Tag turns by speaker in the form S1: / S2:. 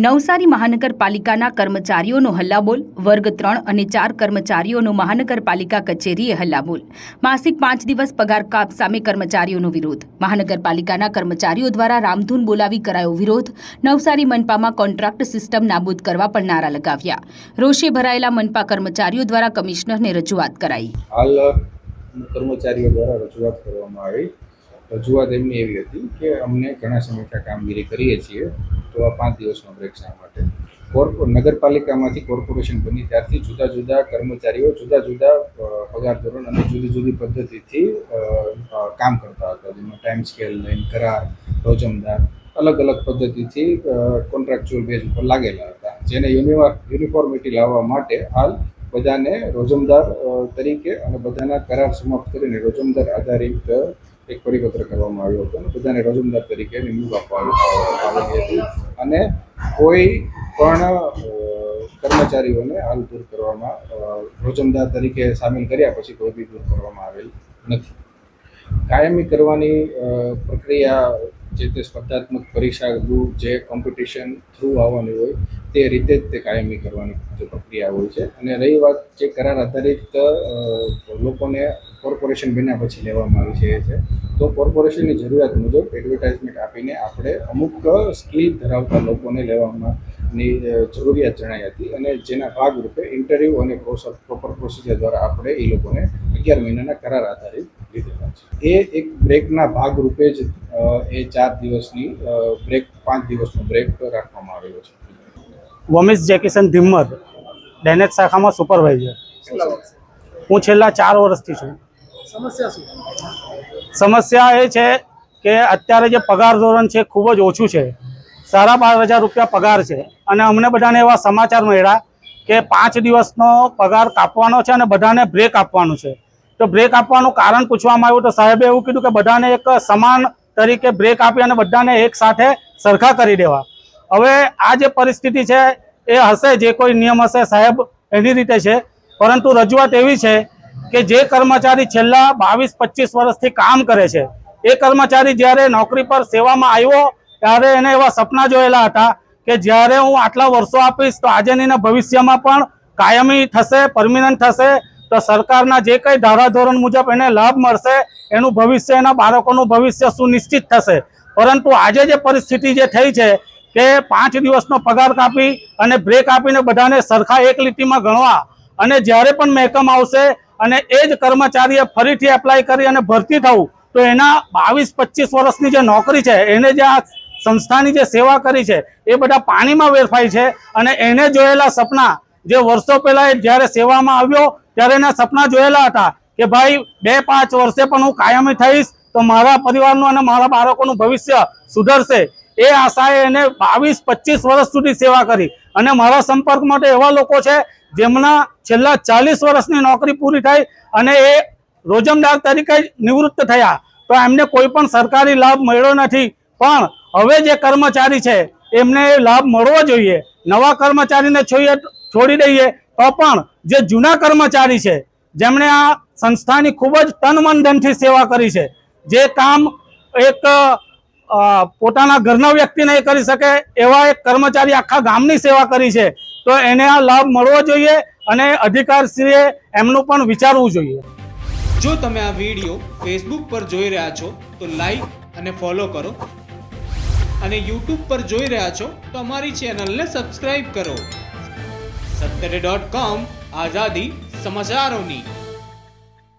S1: નવસારી મહાનગરપાલિકાના કર્મચારીઓનો હલ્લાબોલ. વર્ગ 3 અને 4 કર્મચારીઓનો મહાનગરપાલિકા કચેરીએ હલ્લાબોલ. માસિક 5 દિવસ પગાર કાપ સામે કર્મચારીઓનો વિરોધ. મહાનગરપાલિકાના કર્મચારીઓ દ્વારા રામધૂન બોલાવી કરાયો વિરોધ. નવસારી મનપામાં કોન્ટ્રાક્ટ સિસ્ટમ નાબૂદ કરવા પણ નારા લગાવ્યા. રોષે ભરાયેલા મનપા કર્મચારીઓ દ્વારા કમિશનરને રજૂઆત કરાઈ.
S2: હાલ કર્મચારીઓ દ્વારા રજૂઆત કરવામાં આવી. રજૂઆત એમની એવી હતી કે અમને ઘણા સમયથી કામગીરી કરીએ છીએ, તો આ 5 દિવસનો બ્રેક શા માટે? નગરપાલિકામાંથી કોર્પોરેશન બની ત્યારથી જુદા જુદા કર્મચારીઓ જુદા જુદા પગાર ધોરણ અને જુદી જુદી પદ્ધતિથી કામ કરતા હતા, જેમાં ટાઈમ સ્કેલ લઈને કરાર, રોજમદાર, અલગ અલગ પદ્ધતિથી કોન્ટ્રાક્ચ્યુઅલ બેઝ ઉપર લાગેલા હતા, જેને યુનિફોર્મિટી લાવવા માટે હાલ બધાને રોજમદાર તરીકે અને બધાના કરાર સમાપ્ત કરીને રોજમદાર આધારિત એક પરિપત્ર કરવામાં આવ્યો હતો અને બધાને રોજમદાર તરીકે નિમણૂક આપવામાં આવી હતી અને કોઈ પણ કર્મચારીઓને હાલ દૂર કરવામાં રોજમદાર તરીકે સામેલ કર્યા પછી કોઈ બી દૂર કરવામાં આવેલ નથી. કાયમી કરવાની પ્રક્રિયા જે તે સ્પર્ધાત્મક પરીક્ષા જે કોમ્પિટિશન થ્રુ આવવાની હોય તે રીતે જ તે કાયમી કરવાની પ્રક્રિયા હોય છે. અને રહી વાત જે કરાર આધારિત લોકોને કોર્પોરેશન બન્યા પછી લેવામાં આવી છે, તો કોર્પોરેશનની જરૂરિયાત મુજબ એડવર્ટાઇઝમેન્ટ આપીને આપણે અમુક સ્કિલ ધરાવતા લોકોને લેવાની જરૂરિયાત જણાઈ હતી અને જેના ભાગરૂપે ઇન્ટરવ્યૂ અને પ્રોપર પ્રોસિજર દ્વારા આપણે એ લોકોને 11 મહિનાના કરાર આધારિત લીધેલા છે. એ એક બ્રેકના ભાગરૂપે જ એ 4 દિવસની બ્રેક 5 દિવસનો બ્રેક રાખવામાં આવેલો છે.
S3: વમિશ જેકિશન ધીમત, ડેનેજ શાખામાં સુપરવાઇઝર. હું છેલ્લા 4 વર્ષથી છું. સમસ્યા એ છે કે અત્યારે જે પગાર ધોરણ છે ખૂબ જ ઓછું છે. 12,500 રૂપિયા પગાર છે અને અમને બધાને એવા સમાચાર મળ્યા કે 5 દિવસનો પગાર કાપવાનો છે અને બધાને બ્રેક આપવાનું છે. તો બ્રેક આપવાનું કારણ પૂછવામાં આવ્યું તો સાહેબે એવું કીધું કે બધાને એક સમાન તરીકે બ્રેક આપી અને બધાને એક સાથે સરખા કરી દેવા. હવે આ જે પરિસ્થિતિ છે એ હશે, જે કોઈ નિયમ હશે સાહેબ એની રીતે છે, પરંતુ રજૂઆત એવી છે કે જે કર્મચારી છેલ્લા 22-25 વર્ષથી કામ કરે છે, એ કર્મચારી જ્યારે નોકરી પર સેવામાં આવ્યો ત્યારે એને એવા સપના જોયેલા હતા કે જ્યારે હું આટલા વર્ષો આપીશ તો આજે નહીં ભવિષ્યમાં પણ કાયમી થશે, પરમિનન્ટ થશે, તો સરકારના જે કંઈ ધારાધોરણ મુજબ એને લાભ મળશે, એનું ભવિષ્ય, એના બાળકોનું ભવિષ્ય સુનિશ્ચિત થશે. પરંતુ આજે જે પરિસ્થિતિ જે થઈ છે કે 5 દિવસનો પગાર કાપી અને બ્રેક આપીને બધાને સરખા એક લીટીમાં ગણવા અને જ્યારે પણ મહેકમ આવશે અને એ જ કર્મચારીએ ફરીથી એપ્લાય કરી અને ભરતી થવું, તો એના 22-25 વર્ષની જે નોકરી છે, એને જે આ સંસ્થાની જે સેવા કરી છે એ બધા પાણીમાં વેરફાય છે. અને એને જોયેલા સપના જે વર્ષો પહેલાં જ્યારે સેવામાં આવ્યો ત્યારે એના સપના જોયેલા હતા કે ભાઈ 2-5 વર્ષે પણ હું કાયમી થઈશ તો મારા પરિવારનું અને મારા બાળકોનું ભવિષ્ય સુધરશે. એ આશાએ એને 22-25 વર્ષ સુધી સેવા કરી અને મારા સંપર્ક માટે એવા લોકો છે જેમના છેલ્લા 40 વર્ષની નોકરી પૂરી થઈ અને એ રોજમદાર તરીકે નિવૃત્ત થયા, તો એમને કોઈ પણ સરકારી લાભ મળ્યો નથી. પણ હવે જે કર્મચારી છે એમને લાભ મળવો જોઈએ. નવા કર્મચારીને છોડી દઈએ તો પણ જે જૂના કર્મચારી છે, જેમણે આ સંસ્થાની ખૂબ જ તન મન ધનથી સેવા કરી છે, જે કામ એક પોતાના ઘરના વ્યક્તિ નહીં કરી શકે એવા એક કર્મચારી આખા ગામની સેવા કરી છે, તો એને આ લાભ મળવો જોઈએ અને અધિકારશ્રીએ એમનું પણ વિચારવું જોઈએ.
S4: જો તમે આ વિડીયો ફેસબુક પર જોઈ રહ્યા છો તો લાઈક અને ફોલો કરો અને યુટ્યુબ પર જોઈ રહ્યા છો તો અમારી ચેનલને સબસ્ક્રાઇબ કરો. સત્તરે.com, આઝાદી સમાચારોની.